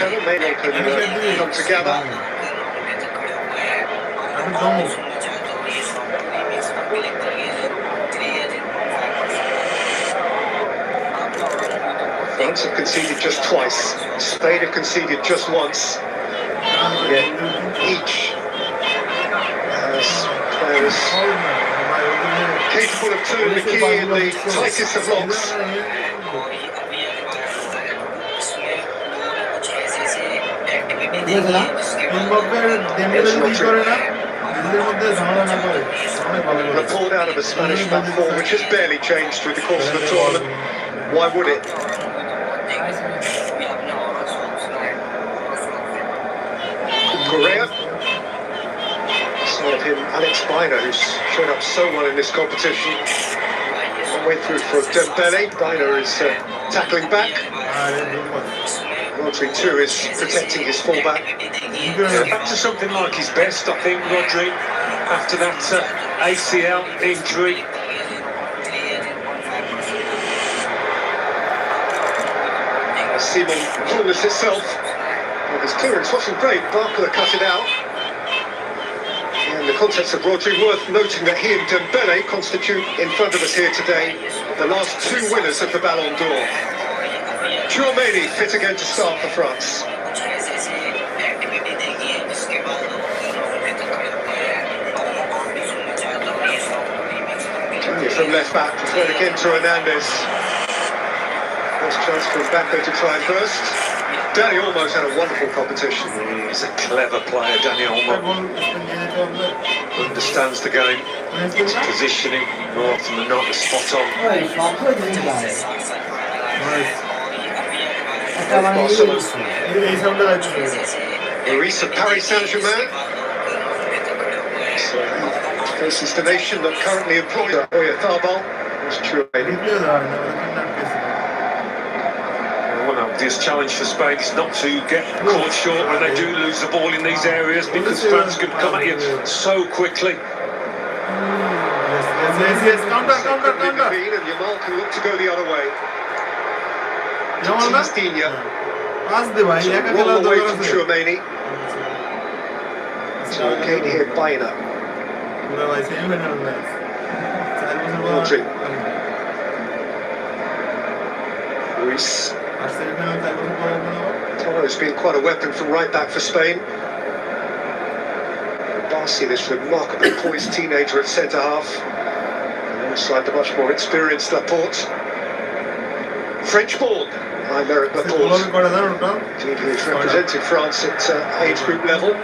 other, maybe they can come together. France have conceded just twice. Spain have conceded just once. Yet each has players capable of turning the key in the tightest of locks. Report out of a Spanish back four, which has barely changed through the course of the tournament. Why would it? Korea. Side of him, Alex Biner, who's shown up so well in this competition. One way through for Dembele. Biner is tackling back. Rodri too is protecting his fullback. Back to something like his best, I think, Rodri, after that ACL injury. Simon fullness itself. Well, his clearance wasn't great. Barker cut it out. In the context of Rodri, worth noting that he and Dembele constitute, in front of us here today, the last two winners of the Ballon d'Or. Tchouaméni fit again to start for France. From left back, thrown again to Hernandez. First chance for Mbappe to try first. Dani Olmo's had a wonderful competition. He's a clever player, Dani Olmo. Understands the game. His positioning, more often than not, is spot on. Maurice of Paris Saint-Germain. Faces the nation that currently employs Oyarzábal. That's true. One obvious challenge for Spain is not to get caught short when they do lose the ball in these areas, because France can come at you so quickly. Yes, counter. And Yamal can look to go the other way. Dinya. Roll away from Tchouaméni. So again here, Biner. Rodri. Ruiz. Toro's been quite a weapon from right back for Spain. Barsi, this remarkably poised teenager at centre half. Alongside the much more experienced Laporte. French ball. High merit Laporte. Indeed, he has represented France at age group level.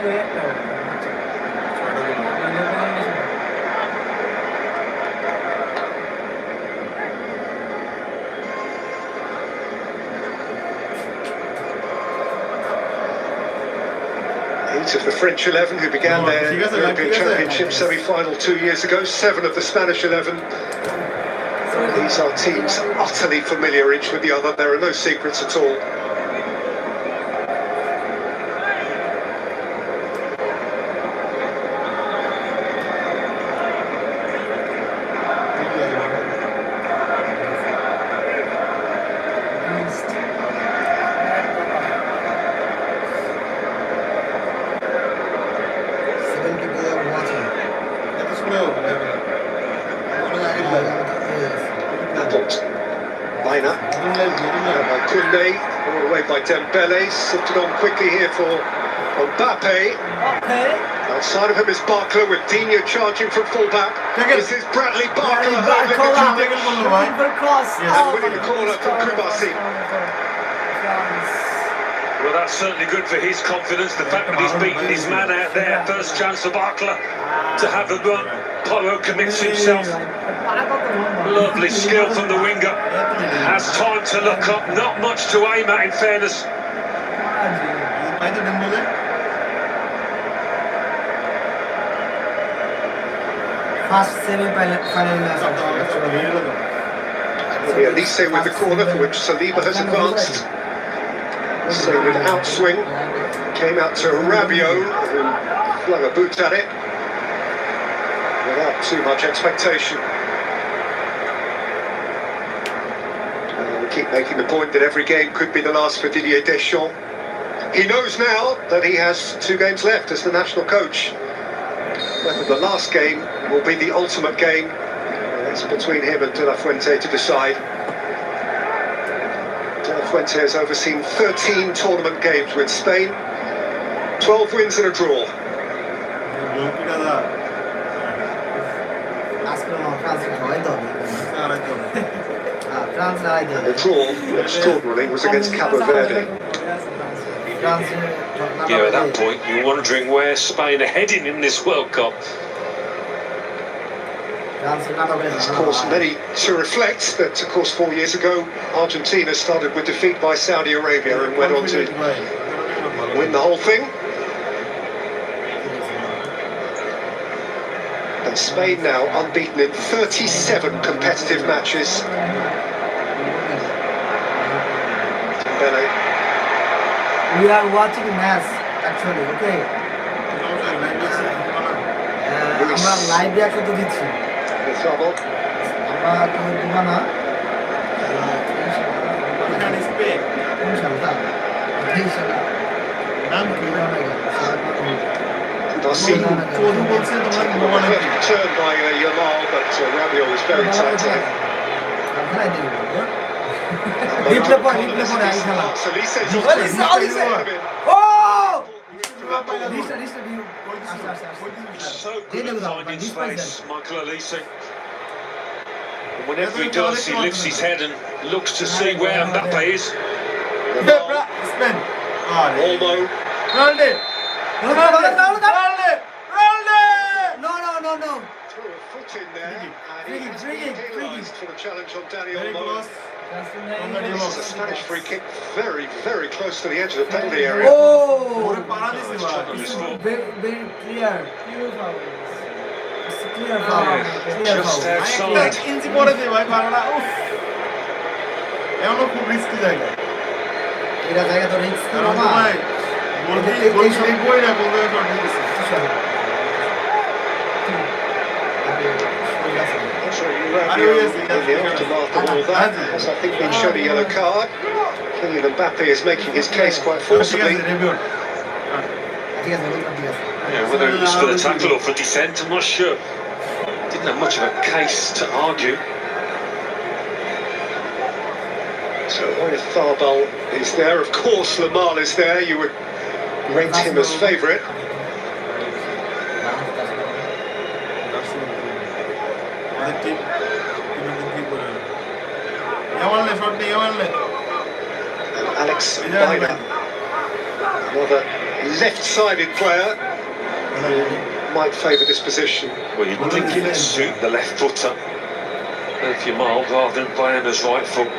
Eight of the French 11 who began their European Championship semi-final 2 years ago, 7 of the Spanish 11. These are teams utterly familiar each with the other. There are no secrets at all. Biner, Kunde, all the way by Dembele, slipped it on quickly here for Mbappe. Outside of him is Barkla with Dinya charging from full-back. This is Bradley Barkla, and winning the corner from Kubasi. Well, that's certainly good for his confidence, the fact that he's beaten his man out there. First chance for Barkla to have a run. Polo commits himself. Lovely skill from the winger. Has time to look up, not much to aim at in fairness. First semi-final. Elise with the corner for which Saliba has advanced. So with outswing, came out to Rabiot, who flung a boot at it without too much expectation. We keep making the point that every game could be the last for Didier Deschamps. He knows now that he has 2 games left as the national coach. Whether the last game will be the ultimate game, it's between him and De La Fuente to decide. De La Fuente has overseen 13 tournament games with Spain, 12 wins and a draw. And the draw, extraordinarily, was against Cabo Verde. Yeah, at that point, you're wondering where Spain are heading in this World Cup. It's caused many to reflect that, of course, 4 years ago, Argentina started with defeat by Saudi Arabia and went on to win the whole thing. And Spain now unbeaten in 37 competitive matches. Dembele. We are watching match actually, okay? আমরা live reaction তো দিচ্ছি The trouble. আমরা তো দিবা না Turned by Yamal, but Rabiot was very tight to him. Replay পড় আই খেলা ও রিস্টা view So good at finding space, Michael Elise. Whenever he does, he lifts his head and looks to see where Mbappe is. Olmo. No. Threw a foot in there, and he has been penalised for the challenge on Dani Olmo. This is a Spanish free kick, very, very close to the edge of the penalty area. Oh, very clear. It's clear foul. Just outside. এটা জায়গা তো risk না ভাই In the aftermath of all that, has I think been shown a yellow card. Kylian Mbappe is making his case quite forcibly. Yeah, whether it was for the tackle or for dissent, I'm not sure. Didn't have much of a case to argue. So Oya Tharbal is there, of course Lamal is there, you would rate him as favourite. And Alex Baina, another left-sided player who might favour this position. Well, you'd think he'd suit the left footer if you're mild rather than playing as right foot.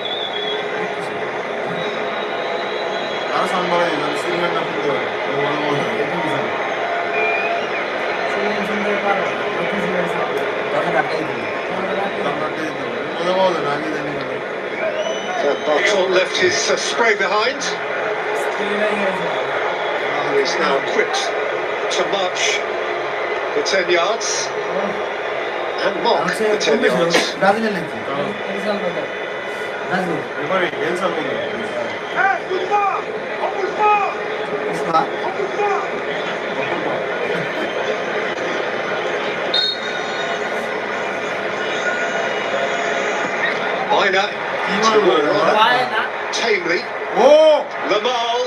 Barton left his spray behind. He is now equipped to march the 10 yards and mark the 10 yards. Baina tamely. Lamal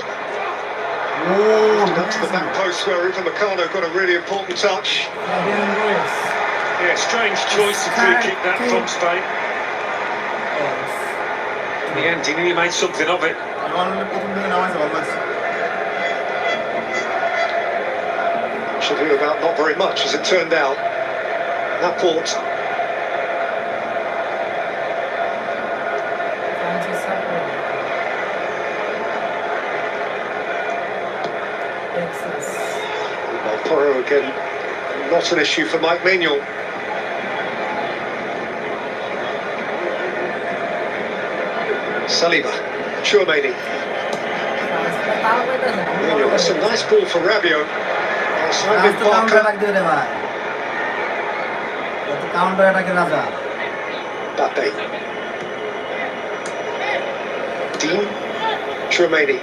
up to the back post where Upamecano got a really important touch. Yeah, strange choice of free kick that from Spain. In the end, he nearly made something of it. Should hear about not very much, as it turned out. Laporte. Poro again, not an issue for Mike Maignan. Saliba, Tchouaméni. Maignan, that's a nice ball for Rabiot. Outside with Barker. Mbappe. Dean, Tchouaméni.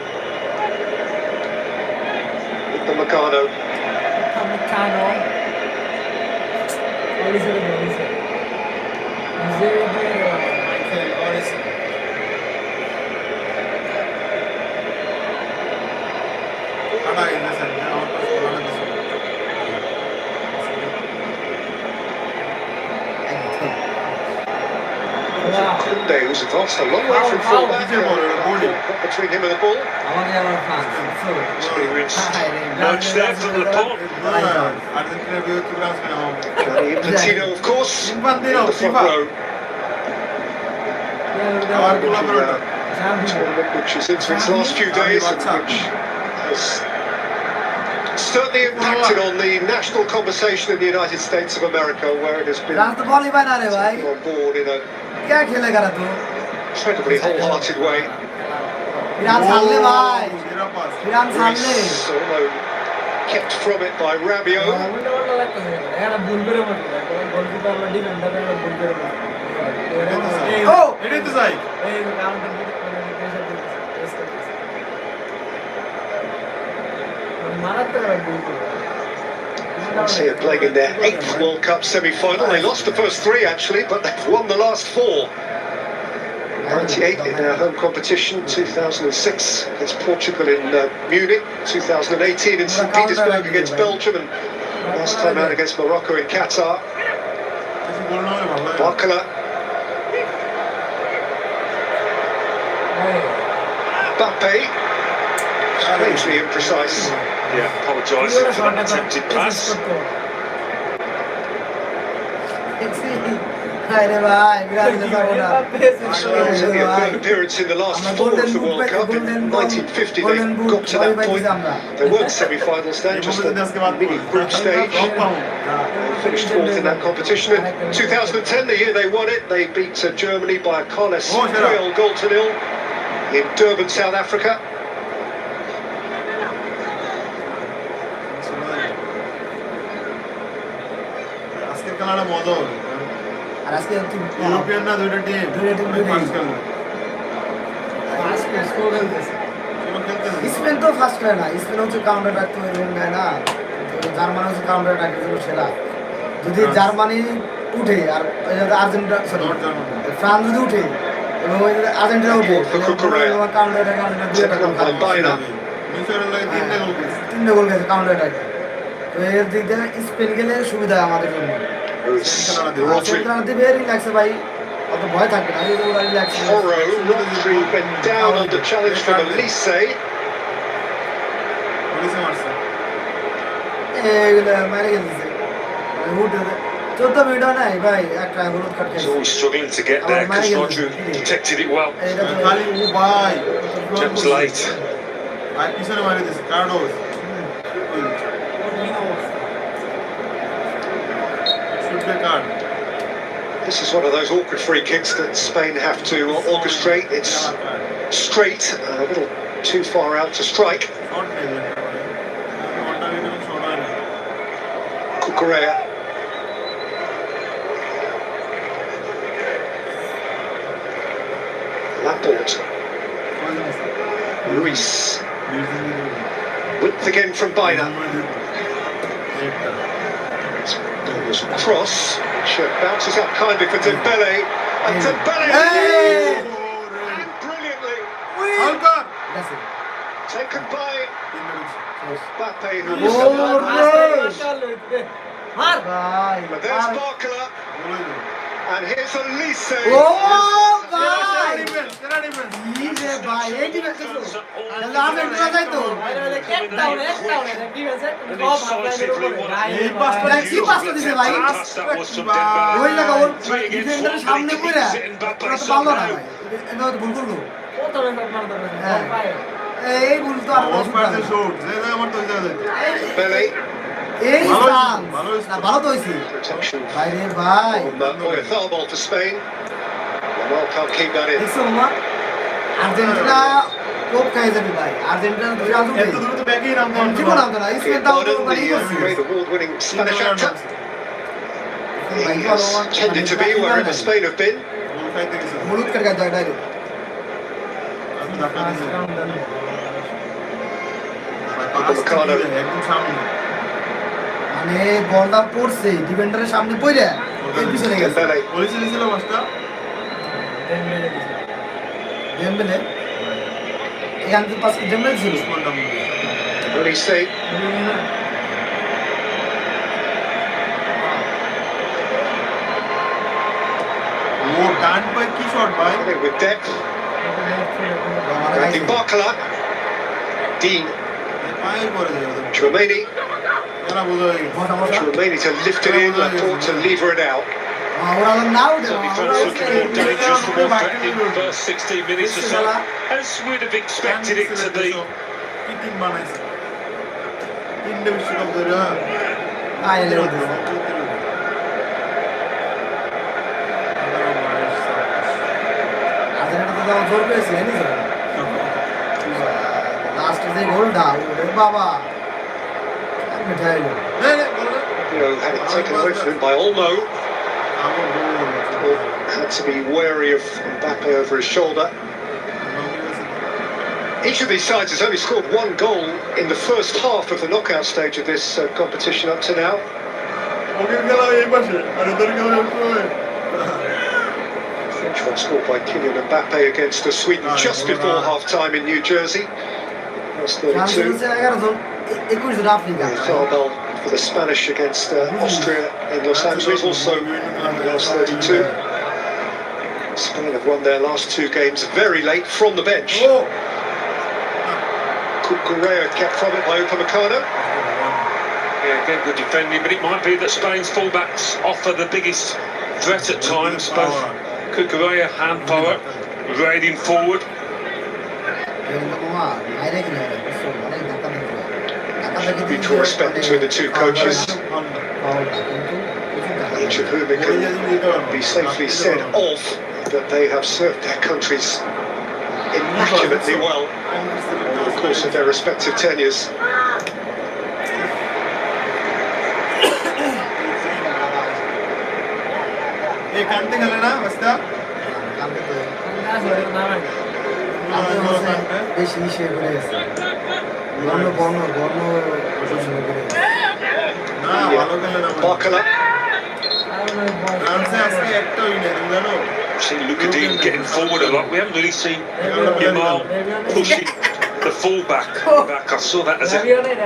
Upamecano. Upamecano. What is it? Kunde, who's advanced a long way from full-back. Got between him and the ball. Nudged there from the ball. Gianni Infantino, of course, in the front row. Tournament which is into its last few days and which has certainly impacted on the national conversation in the United States of America, where it has been taken on board in an incredibly wholehearted way. Although kept from it by Rabiot. Chelsea are playing in their 8th World Cup semi-final. They lost the first 3 actually, but they've won the last 4. 98 in their home competition, 2006 against Portugal in Munich, 2018 in St. Petersburg against Belgium, and last time out against Morocco in Qatar. Barcola. Mbappe. Strangely imprecise. Yeah, apologising for that attempted pass. It's only a third appearance in the last 4 of the World Cup. In 1950 they got to that point. There weren't semi-finals then, just a mini group stage. They finished 4th in that competition. In 2010, the year they won it, they beat Germany by a Carles Puyol goal to 0 in Durban, South Africa. European na দুইটা team first খেলবে first score খেলতেছে Spain তো first খেলে না Spain হচ্ছে counter attack তো এরকম নেয় না জার্মানি হচ্ছে কাউন্টার অ্যাটাক এর সেরা যদি জার্মানি উঠে আর আর্জেন্টিনা সরি ফ্রান্স যদি উঠে এবং আর্জেন্টিনা উঠে কাউন্টার অ্যাটাক Bayna. তিনটা গোল গেছে কাউন্টার অ্যাটাক তো এর দিক থেকে স্পেন গেলে সুবিধা আমাদের জন্য Rodri went down under challenge from Elise. He's always struggling to get there because Rodri detected it well. Just late. This is one of those awkward free kicks that Spain have to orchestrate. It's straight, a little too far out to strike. Cucurella. Laporte. Ruiz. Width again from Bayna. Cross, which bounces up kindly for Dembele, and Dembele and brilliantly taken by Mbappe, who but there's Barcola, and here's Elise. Protection for Spain. Well, can't keep that in. Argentina কোপ খাই যাবে ভাই Argentina দুই run উঠে এত দ্রুত ব্যাকই নাম দাও জীবন নাম দাও স্পেন দাও তো মানে Great award-winning Spanish actor. He has tended to be wherever Spain have been. হলুদ কার্ড গায় ডাইরেক্ট Upamecano. একদম সামনে মানে বলটা পড়ছে ডিফেন্ডারের সামনে পড়ে এর পিছনে গেছে Dembele. বলেছিল মাস্টার ডেম্বেলে এখান থেকে পাস ডেম্বেলে ছিল Olise. ও ডান পায়ে কি শট ভাই I think with depth. Randy Barkala. Dean. পায়ে পড়ে যায় Chouameni. এরা বোঝাই Chouameni to lift it in. Laporte to lever it out. ওরা নাও Certainly France looking more dangerous, more threatening in the first 16 minutes or so, as we'd have expected it to be. কি team বানাইছে তিনটে বিশ্বকাপ ধরে আইলে Argentina তো দাও জোর পেয়েছে জানিস লাস্টে যে গোলটা ওরে বাবা মিঠাইলো You know, had it taken away from him by Olmo. Had to be wary of Mbappe over his shoulder. Each of these sides has only scored one goal in the first half of the knockout stage of this competition up to now. French one scored by Kylian Mbappe against Sweden just before half-time in New Jersey. That's 32. Farbell for the Spanish against Austria in Los Angeles, also last 32. Spain have won their last two games very late from the bench. Correa kept from it by Upamecano. Yeah, again, good defending, but it might be that Spain's fullbacks offer the biggest threat at times. Both Cucurella and Power riding forward. Mutual respect between the two coaches, each of whom it can be safely said of that they have served their countries immaculately well over the course of their respective tenures. কানতে গেলে না বাস্তা বেশি ইসে করে গেছে বর্ণ বর্ণ বর্ণ না ভালো গেলে না Barkala. ফ্রান্সে আজকে একটা উইন তুমি জানো Seen Luka Dean getting forward a lot. We haven't really seen Yamal pushing the fullback back. I saw that as a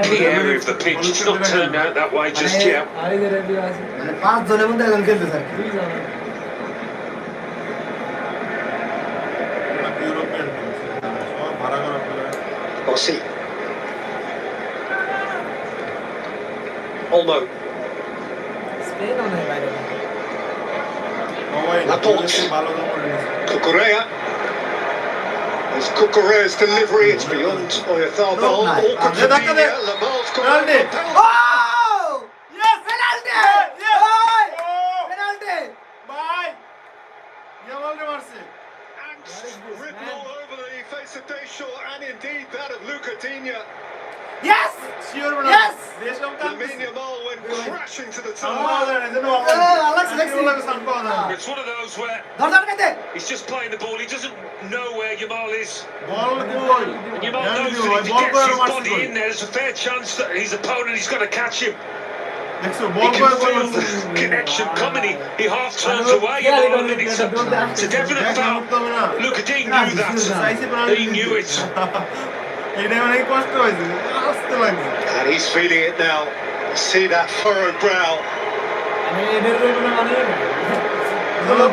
key area of the pitch. It's not turned out that way just yet. মানে 5 জনের মধ্যে একজন খেলতে sir European সব ভাড়া করা player Ossi. Olmo. Laporte. ভালো করে Cucurella. There's Cucurella's delivery. It's beyond Oyarzabal. Awkward for Dina. Lamal's got Penalty. a penalty. Yes! Penalty Yes! Penalty by Yamal রে মারছে And written all over the face of Deschamps and indeed that of Luca Dina. Yes sure Yes! দেশম Lamine Yamal went crashing to the সাম্পাওয়া tarmac. যায় না যেন Alex, Alexi. সাম্পাওয়া যায় না It's one of those where দরজার কাছে he's just playing the ball. He doesn't know where Yamal is. Ball goal And Yamal knows that if he ball gets করে his মারছে body in there, there's a fair chance that his opponent is going to catch him. দেখছো He ball can করে feel the connection coming. He half turns away, Yamal, and then it's a definite foul. Luka Dean knew that. He knew it. এটা অনেক কষ্ট হয়েছে আসতে লাগছে And he's feeling it now. See that furrowed brow.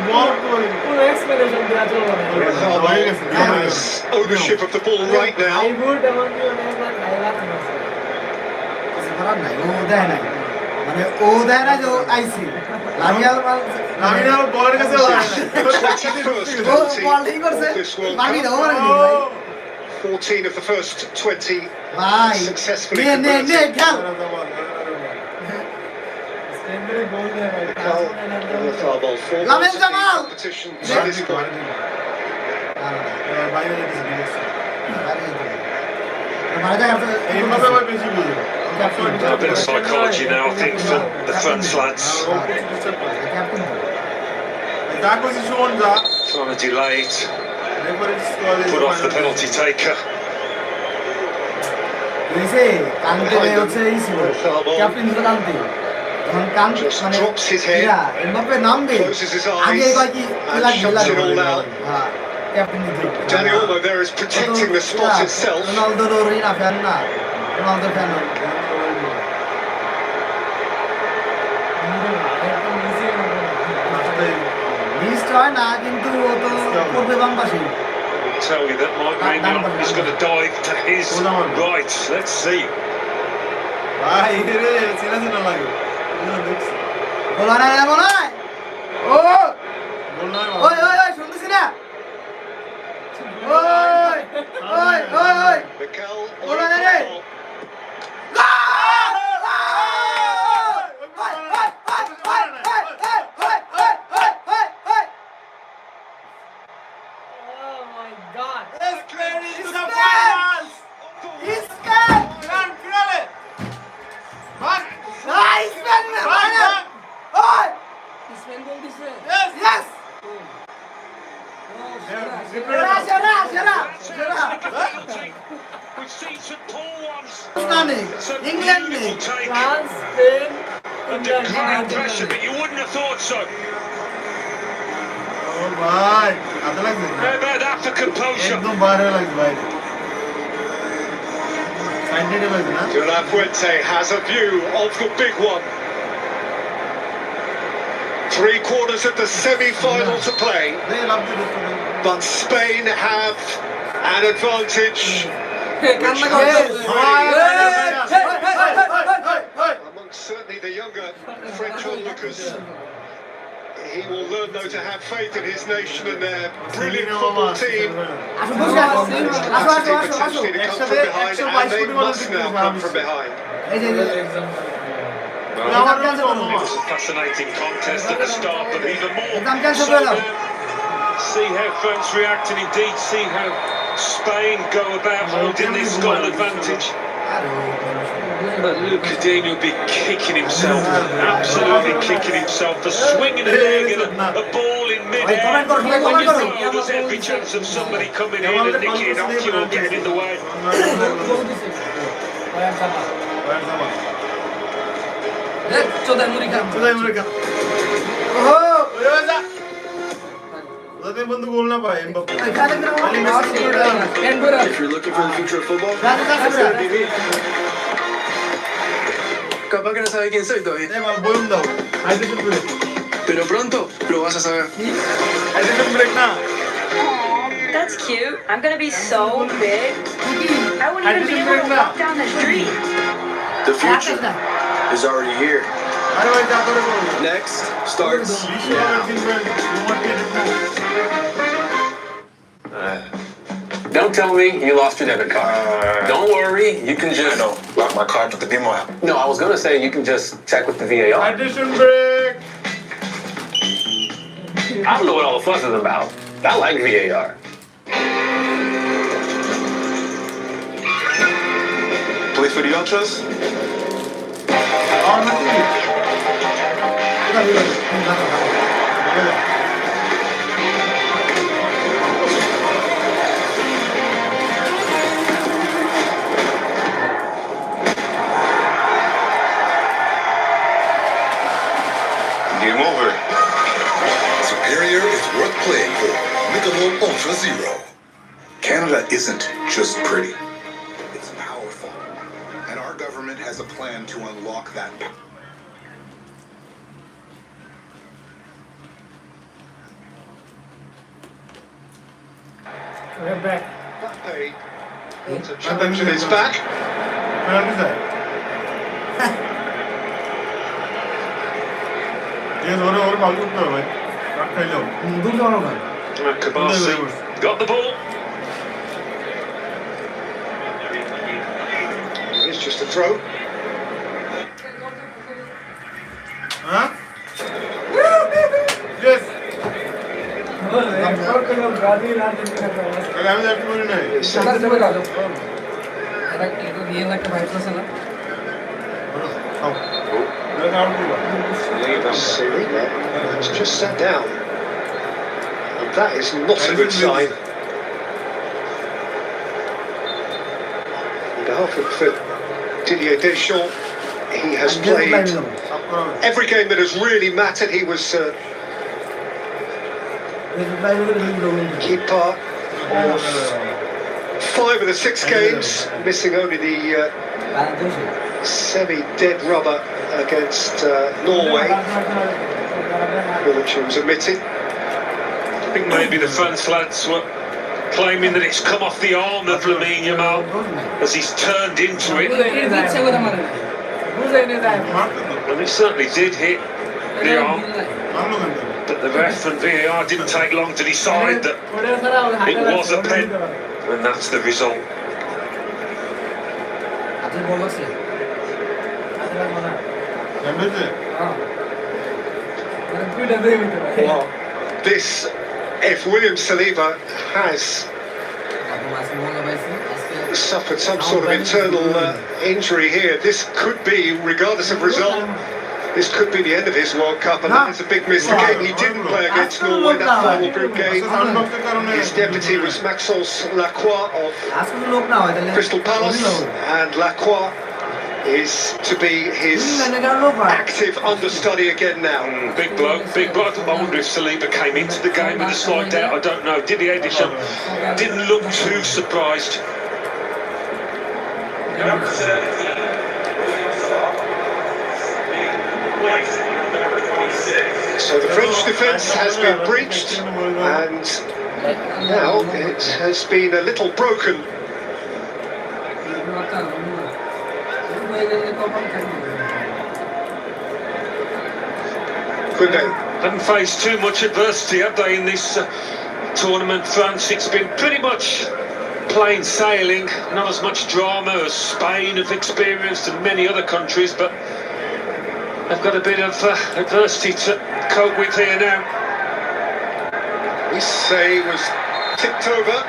বল করে Oyarzabal has ownership of the ball right now. করার নাই ও দেয় নাই মানে ও দেয় না যে ও আইসি লামিয়াল লামিনাল বলের কাছে লাগে 21st ও penalty বলিং করছে of this World বাকি Cup. দাও মানে ভাই 14 of the first 20 ভাই successfully নে নে নে converted. খেল Oyarzabal four Lamine goals in the Yamal. competition to this point. বাইরে যেতে দিয়েছে মানে দেখা এইভাবে আবার বেশি বুঝে A bit of psychology now, I think, for the French lads. যা কইছি শুন যা Trying to delay it, referee স্কোয়ারে put off the penalty taker. এসে কান্তে হচ্ছে এই ছিল ক্যাপ্টেন ছিল কান্তে তখন কান্ত মানে এরা এমবাপ্পে নামবে আগে কয় কি লাগবে হ্যাঁ ক্যাপ্টেন দিতে Danny Olmo there is protecting the spot itself. রোনালদোর ওরিনা ফ্যান না রোনালদোর ফ্যান না মিসড হয় না কিন্তু ও তো করবে বাম পাশে Tell you that Mike Maignan is going to dive to his right. Let's see. ভাই রে চিনা চিনা লাগে দেখছি বলা না এমন নয় ও বল নয় ওই ওই ওই শুনতেছি না ওই ওই ওই ওই Mikel বলা না রে We've seen some poor ones. England ne France, Spain, Under England. great pressure, but you wouldn't have thought so. ও ভাই আদা লাগছে How about that for composure? একদম বাইরে লাগছে ভাই সাইডে লাগছে না De La Fuente has a view of the big one. 3/4 of the semi-final to play, রে লাভ দিতে but Spain have an advantage কান্না করছে amongst certainly the younger French onlookers. He will learn though to have faith in his nation and their brilliant football team. আসো বসে আসো আসো আসো আসো Potentially to come from behind, and they must now come from behind. এই যে It was a fascinating contest at the start, but even more Exam cancel so now. now. See how France react and indeed see how Spain go about holding this goal advantage. But Luka Dean will be kicking himself, absolutely kicking himself for swinging a leg at a ball in mid-air. When you know there's every chance of somebody coming in and nicking it off you or getting in the way. চোদাই মুড়ি খান চুলাই মরে কা ওহো ওই যা ওতে বন্ধু গোল না পায় এমবাপ্পে এখানে কিন্তু If you're looking for the future of football, be me. Capaz que no sabes quién soy todavía, এই মাল বয়ম দাও hydration break pero pronto lo vas a saber. Hydration break না That's cute. I'm gonna be so big. I wouldn't even be able to walk down the street. The future is already here. আরে ভাই যা করে বল Next starts বিশ্বকাপের কিনবেন তোমার কি Don't tell me you lost your debit card. Don't worry, you can just. No, lock my card with the BMO app. No, I was gonna say you can just check with the VAR. Hydration break I don't know what all the fuss is about. I like VAR. Play for the Ultras? আর নাকি Game over. Superior is worth playing for. Michelob Ultra Zero. Canada isn't just pretty. It's powerful. And our government has a plan to unlock that power. Mbappe wants a challenge at his back. Penalty যায় এই ধরে ওর বাল করতে হবে ভাই রাখ খাইলো দূর যাওয়ার ভাই Kabasi got the ball. It's just a throw. হ্যাঁ ইয়েস আমি একটু বলি নাই Serena has just sat down. And that is not a good sign. On behalf of Didier Deschamps. He has played every game that has really mattered. He was keeper of 5 of the 6 games, missing only the semi-dead rubber against Norway, for which he was omitted. I think maybe the France lads were claiming that it's come off the arm of Lamine Yamal as he's turned into it. And it certainly did hit the arm. But the ref and VAR didn't take long to decide that it was a pen, and that's the result. Well, this, if William Saliba has suffered some sort of internal injury here, this could be, regardless of result, this could be the end of his World Cup, and that is a big miss. The game he didn't play against Norway, that final group game. His deputy was Maxence Lacroix of Crystal Palace, and Lacroix is to be his active understudy again now. Big bloke, big bloke. I wonder if Saliba came into the game with a slight doubt. I don't know. Didier Deschamps didn't look too surprised. So the French defence has been breached, and now it has been a little broken. Haven't faced too much adversity, have they, in this tournament, France? It's been pretty much plain sailing, not as much drama as Spain have experienced and many other countries, but they've got a bit of adversity to cope with here now. We say was tipped over,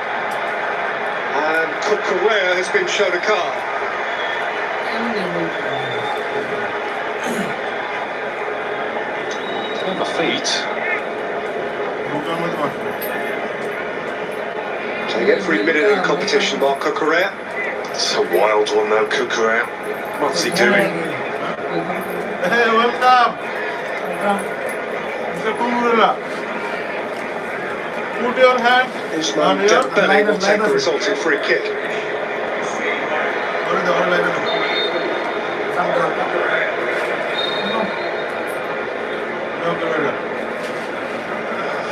and Correa has been shown a card. On the feet. Playing every minute of the competition, Marco Correa. It's a wild one though, Correa. What's he doing? Hey, welcome. Put your hand Usman on your Dembele will take the resulting free kick.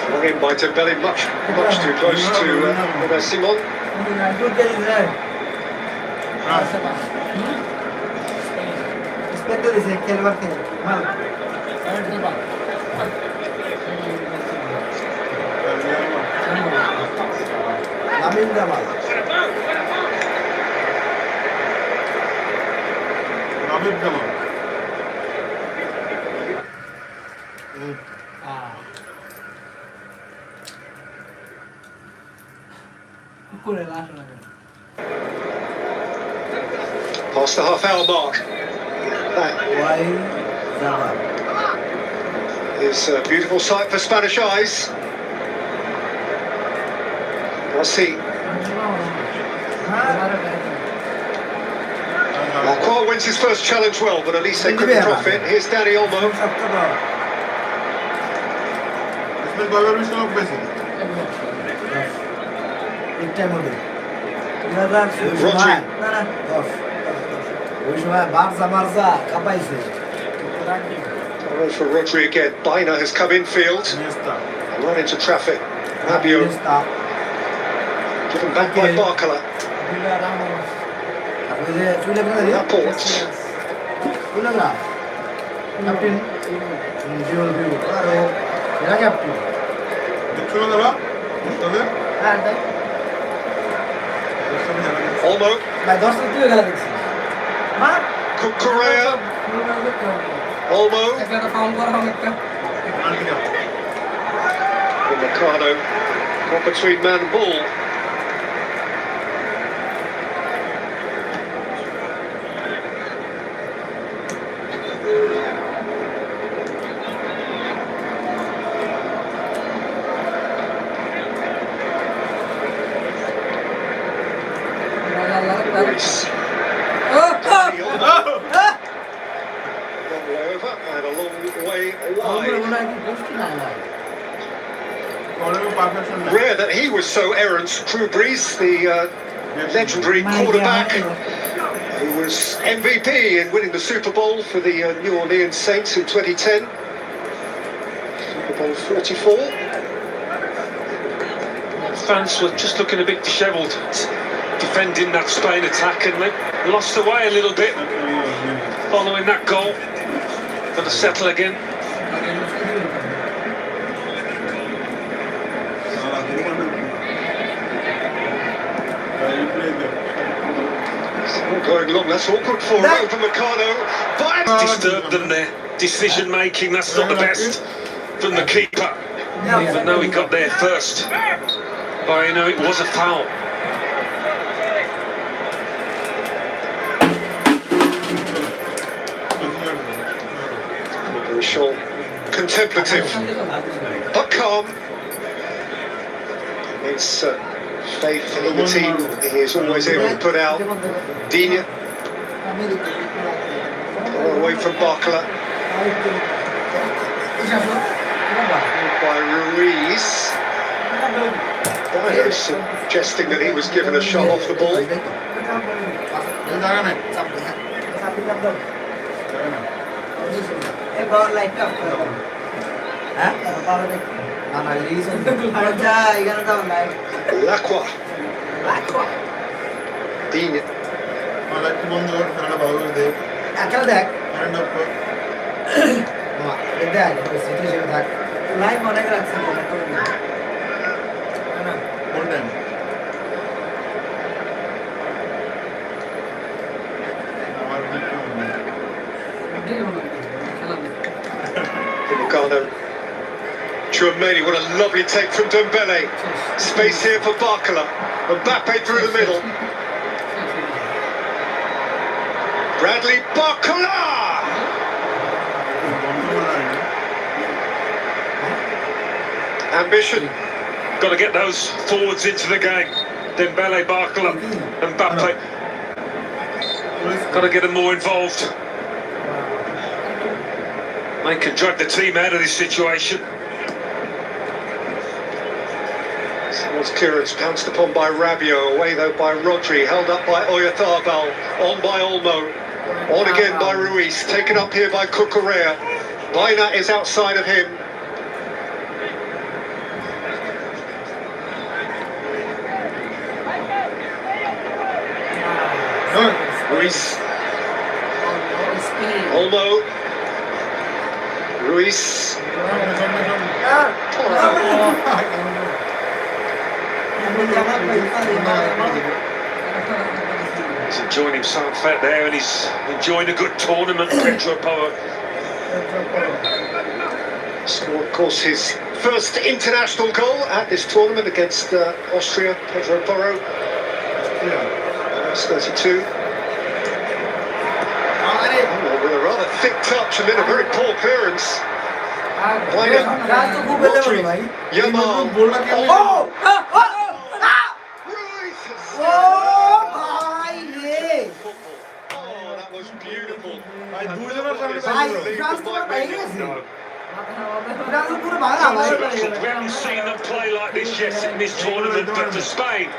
Flung in by Dembele, much too close to Simon. Past the half-hour mark. That is a beautiful sight for Spanish eyes. We'll see. Lacroix wins his first challenge well, but at least they couldn't profit. Here's Danny Olmo. For Rodri again. Baina has come infield. Run into traffic. Rabiot. Given back by Barcola. Laporte. Olmo. Correa. Olmo. Ricardo. Caught between man and ball. Reece. Rare that he was so errant. Drew Brees, the legendary quarterback, who was MVP in winning the Super Bowl for the New Orleans Saints in 2010. Super Bowl 44. Fans were just looking a bit dishevelled, defending that Spain attack, and they lost away a little bit following that goal. Got to settle again. Going long, that's awkward for Upamecano. Disturbed them there. Decision making, that's not the best from the keeper. Even though he got there first. But you know, it was a foul. Very short, contemplative, but calm. It's faith in the team. He is always able to put out. Digne away from Barcola. By Ruiz. Dyer suggesting that he was given a shot off the ball. Lacroix. Digne. Upamecano. Tchouaméni, what a lovely take from Dembele. Space here for Barcola. Mbappe through the middle. Bradley Barcola! Ambition. Got to get those forwards into the game. Dembele, Barcola, Mbappe. Got to get them more involved. They can drag the team out of this situation. Someone's clearance pounced upon by Rabiot, away though by Rodri, held up by Oyarzabal, on by Olmo, on again by Ruiz, taken up here by Cucurella. Baina is outside of him. Ruiz. Olmo. Ruiz. He's enjoying himself out there, and he's enjoying a good tournament. Pedro Porro Scored, of course, his first international goal at this tournament against Austria. Pedro Porro. That's 32. With a rather thick touch and then a very poor clearance. Yamal. That was beautiful. We haven't seen them play like this yet in this tournament, but for Spain,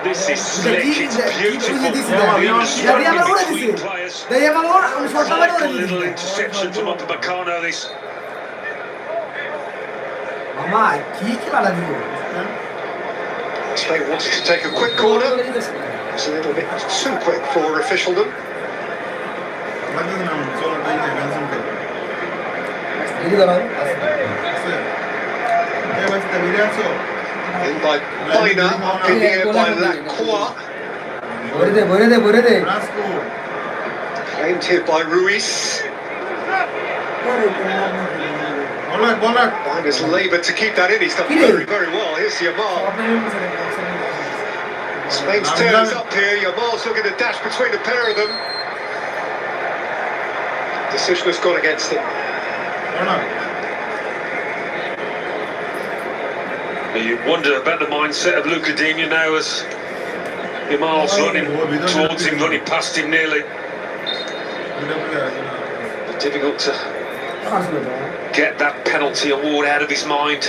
this is slick, it's beautiful. Between players. Like a little interception from Upamecano, this. Spain wanted to take a quick corner. It's a little bit too quick for officialdom. In by Baina, up in the air by Lacroix. Claimed here by Ruiz. Baina's laboured to keep that in. He's done very, very well. Here's Yamal. Spain's turn is up here. Yamal's looking to dash between the pair of them. Decision has gone against him. You wonder about the mindset of Luca Digne now as Yamal's running towards him, running past him nearly. Difficult to get that penalty award out of his mind.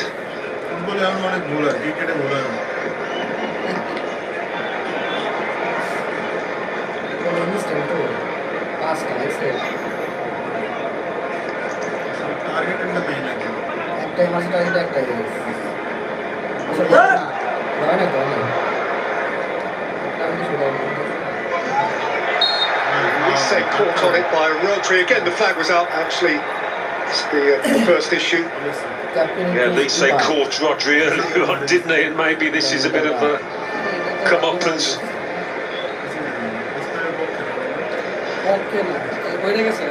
ফুটবলে এমন অনেক ভুল হয়, ক্রিকেটে ভুল হয় না। টার্গেটেডটা main আছে। একটাই মাসে টার্গেট একটাই Say caught on it by Rodri. Again, the flag was up. Actually, it's the first issue. Yeah, at least they caught Rodri earlier on, didn't they? And maybe this is a bit of a comeuppance. বাইরে চলে গেছে।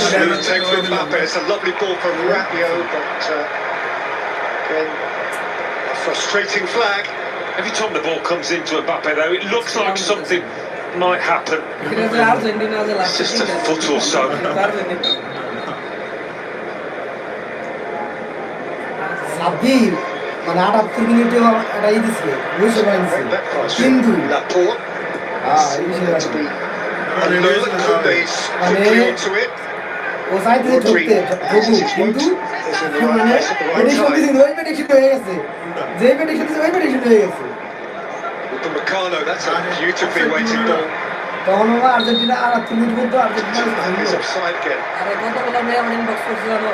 Smooth take from Mbappe. It's a lovely ball from Rabiot, but again, a frustrating flag. Every time the ball comes into Mbappe, though, it looks like something might happen. It's just a foot or so. Sabbir মানে 78 মিনিটে এটাই দিছে বুঝতে পারছি কিন্তু Laporte. To be alert, could they quickly onto it? ও সাইডে ঢুকতে কিন্তু মানে প্রেডিকশন দিছিল ওই প্রেডিকশন হয়ে গেছে যে প্রেডিকশন দিছিল ওই প্রেডিকশন হয়ে গেছে Upamecano, that's a beautifully weighted ball. তখন আর্জেন্টিনা আর 3 মিনিট পর্যন্ত আর্জেন্টিনা He's offside again. আরে কতগুলো মেয়ে আমার ইনবক্স করছে জানো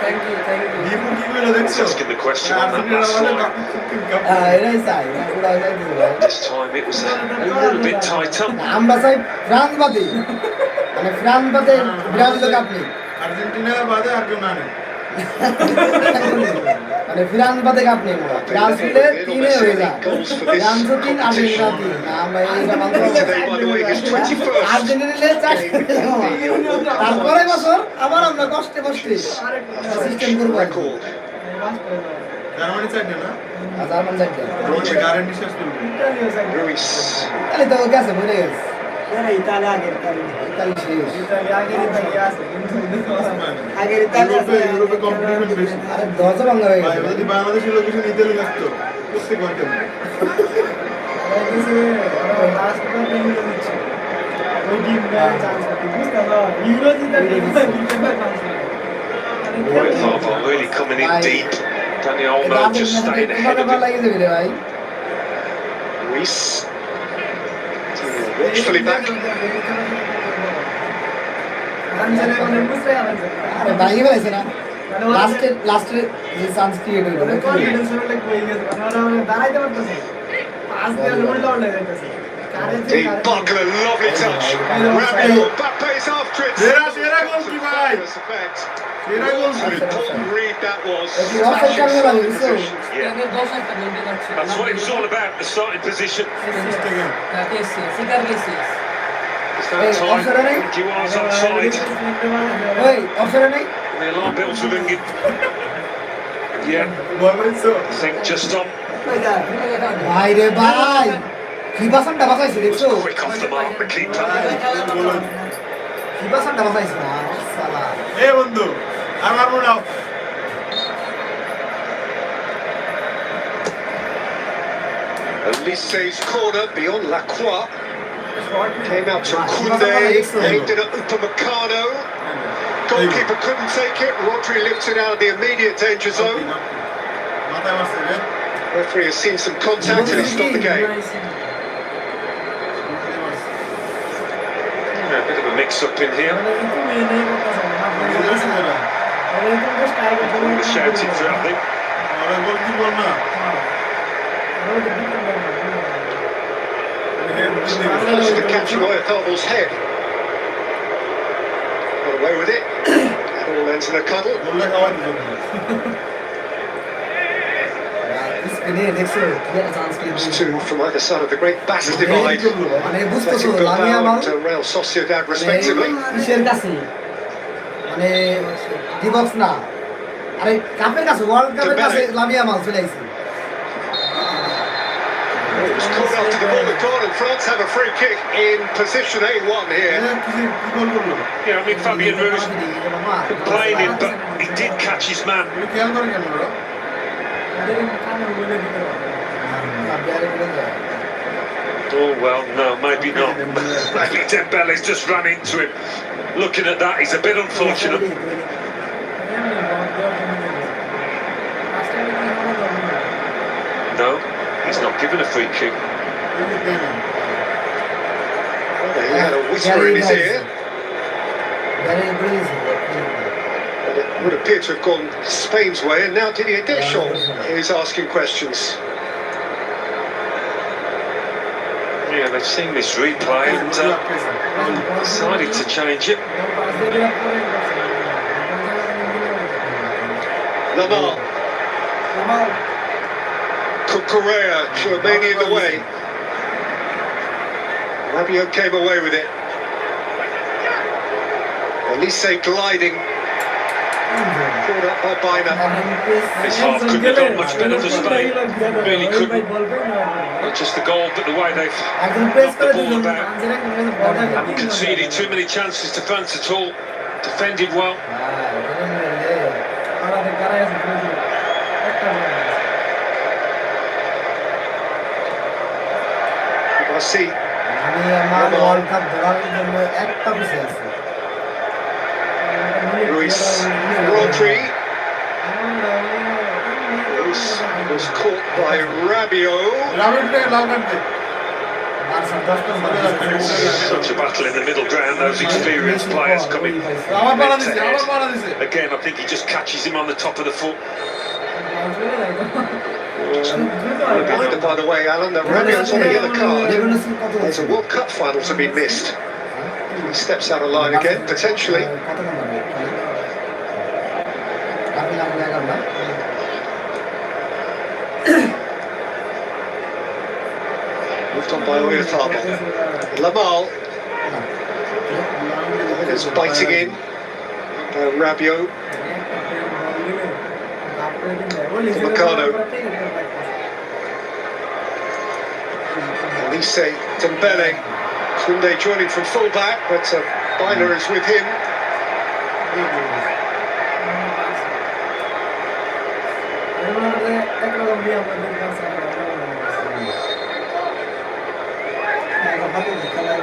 থ্যাংক ইউ দীপু কি বলে দেখছো? Asking the question on that last line. এরাই চাই পুরো চাই দিছিল This time it was a little bit tighter. আমরা চাই ফ্রান্স বাদে মানে ফ্রান্স বাদে ব্রাজিল কাপ নেই আর্জেন্টিনা বাদে আর কেউ না নেই। মানে ফ্রান্স বাদে কাপ নেই ব্রাজিলে 3 হয়ে যায় ফ্রান্স 3 আর্জেন্টিনা 3 আমরা এই Today, by the way, his 21st আর্জেন্টিনালে 4 তারপরে বছর আবার আমরা কষ্টে সিস্টেম করব record. জার্মানি সাইড না? জার্মান সাইড রোজে গ্যারান্টি শেষ করবে। Ruiz. তাহলে তো গেছে মরে গেছে ইতালি ইউরোপে কম্পিটিশন বেশি। আরে দরজা ভাঙা হয়ে ভাই গেছে যদি বাংলাদেশের লোকেশন ইতালি লাগতো করতে পারতেন না। Boy, really coming in deep. Dani Olmo just stayed ahead of him. লাগিয়েছে ভিড়ে ভাই Ruiz. Watchfully back. আরে ভাঙি ফেলেছে না লাস্টে যে চান্স ক্রিয়েট হলো Deep Buckler, lovely touch. Rabiot, Mbappe's after it. Será gol ki bhai. Effect. Será gol What an important read that was. একটু অফসাইড কারণে লাগে বুঝছো Yeah, that's what it was all about, the starting position. It's that Hey, time. offside, eh? Duar's onside. ওই offside নাই The alarm bells are ringing. Yeah, ভয় পাইছো? I think just on. ভাই রে ভাই কি বাসনটা বাঁচাইছে দেখছো Quick off the mark, the keeper. কি বাসনটা বাঁচাইছে না সালা এ বন্ধু আমার মনে নাও। Elise's corner beyond Lacroix. Came out to Koundé, aimed it at Upamecano. Goalkeeper couldn't take it. Rodri lifted out of the immediate danger zone. মাথায় মারছে রে। Referee has seen some contact and he stopped the game. A bit of a mix-up in here. We were shouting for it, I think. ওরা গোল কি বল না? Managed to catch away at Thelbel's head. Got away with it. All ends in a cuddle. গোলটা খাওয়াই দিল। স্পেনে দেখছো কি chance It's পেয়েছে two from either side of the great Basque divide. মানে বুঝতেছো Athletic লামিয়া Bilbao মাল and Real Sociedad respectively. কিসের কাছে মানে ডিবক্স না আরে কাপের কাছে ওয়ার্ল্ড কাপের কাছে লামিয়া মাল চলে আইছে It was caught after the ball had gone and France have a free kick in position A1 here. কি গোল করলো? Yeah, I mean, Fabian Ruiz complaining, but he did catch his man. তুমি খেয়াল করে কেন ওরা? Oh, well, no, maybe not. Maybe Dembele's just run into him. Looking at that, he's a bit unfortunate. No, he's not given a free kick. He had a whisper in his ear. And it would appear to have gone Spain's way, and now Didier Deschamps is asking questions. Yeah, they've seen this replay and decided to change it. Lamar. Correa, Chouameni in the way. Rabiot came away with it. Elise gliding. Pulled up by Bina. This half couldn't have gone much better for Spain. Really couldn't. Not just the goal, but the way they've knocked the ball about. Haven't conceded too many chances to France at all. Defended well. Messi. Ruiz. Rodri. Ruiz was caught by Rabiot. Such a battle in the middle ground, those experienced players coming head-to-head. Again, I think he just catches him on the top of the foot. Reminder, by the way, Alan, that Rabiot's on a yellow card. There's a World Cup final to be missed. He steps out of line again, potentially. Moved on by Oyarzabal. Lamal. Is biting in. Rabiot. Meccano. Elise Dembele. Koundé joining from full-back, but Bina is with him.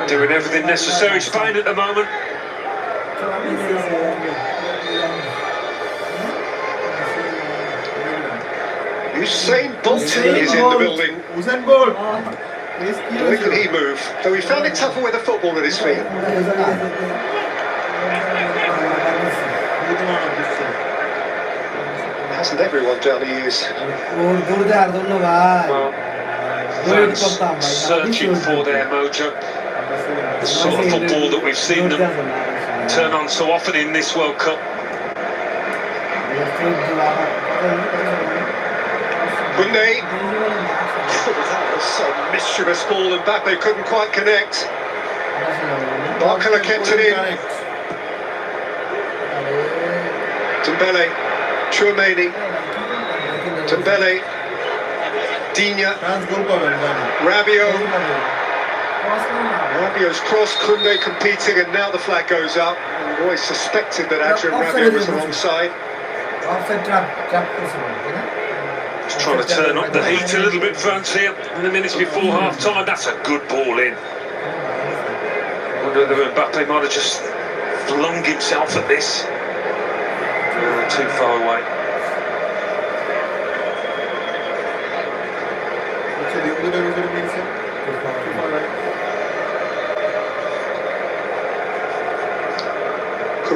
Doing everything necessary, Spain at the moment. Usain Bolt is in the building. Usain Bolt. Where can he move? Though he found it tougher with a football at his feet. Hasn't everyone down the years? Well, fans searching for their mojo. The sort of football that we've seen them turn on so often in this World Cup. Koundé. That was a mischievous ball, and Mbappe couldn't quite connect. Barcola kept it in. Dembele, Chouameni, Dembele, Digne, Rabiot. Rabiot's cross, Koundé competing, and now the flag goes up. And the boys suspected that Adrien Rabiot was alongside. Just trying to turn up the heat a little bit, France here in the minutes before half-time. That's a good ball in. I wonder whether Mbappe might have just flung himself at this. Too far away.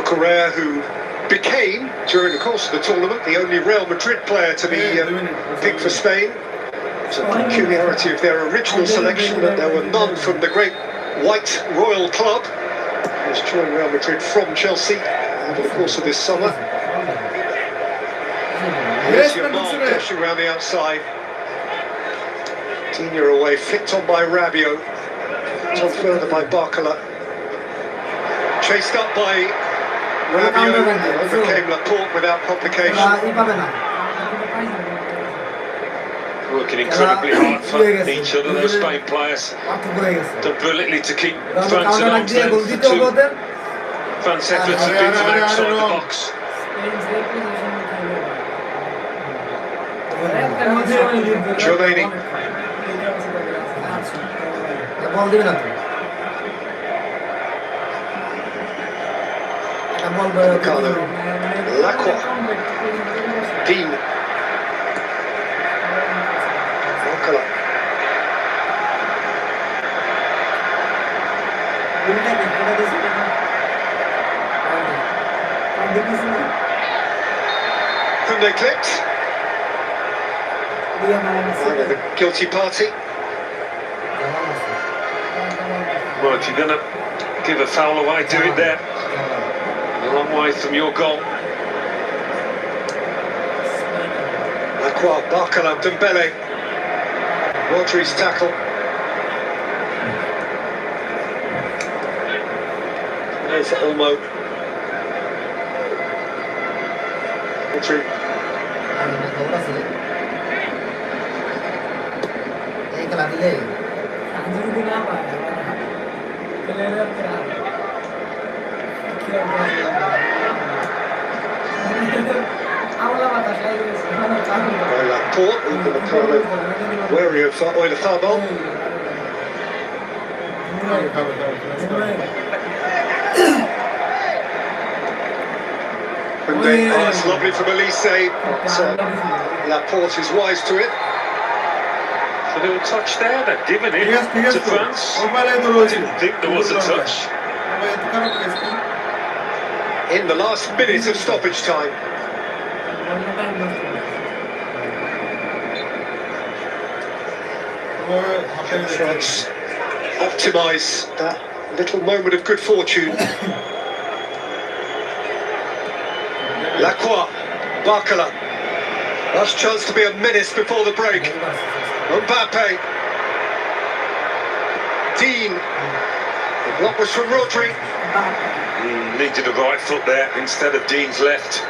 Correa, who became, during the course of the tournament, the only Real Madrid player to be picked for Spain. It's a peculiarity of their original selection that there were none from the great white royal club. He was joined Real Madrid from Chelsea over the course of this summer. Here's Yamal dashing around the outside. Digne away, flicked on by Rabiot. Flicked on further by Barcola. Chased up by Rabiot, overcame Laporte without complication. Working incredibly hard for each other, those Spain players. Done brilliantly to keep France at arm's length. The two France efforts have been from outside the box. Giovanni. বল দিবে না তো একটা বল Ricardo. Lacroix. Dean. Barcola. Kunde clipped. The guilty party. Well, if you're going to give a foul away, do it there. A long way from your goal. Lacroix, Barcola, Dembele. Rodri's tackle. There's Olmo. Rodri. এই খেলা দিলে Laporte, wary of Euler Farball. It's lovely from Elise, but Laporte is wise to it. A little touch there, they've given it to France. I didn't think there was a touch. In the last minute of stoppage time. France optimise that little moment of good fortune. Lacroix, Barcola. Last chance to be a menace before the break. Mbappe. Dean. The block was from Rodri. Needed a right foot there instead of Dean's left.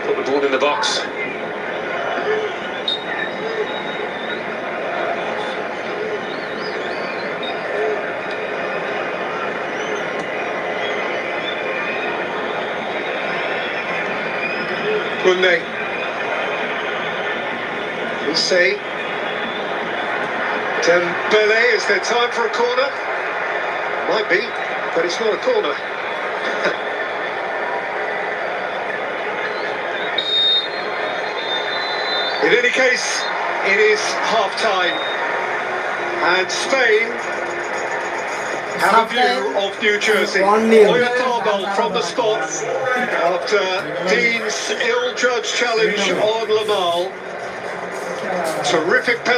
Put the ball in the box. Kunde. Elise. Dembele, is there time for a corner? Might be, but it's not a corner. In any case, it is half-time. And Spain have a view of New Jersey. Euler Farball from the spot after Dean's ill-judged challenge on Lamal. Terrific penalty.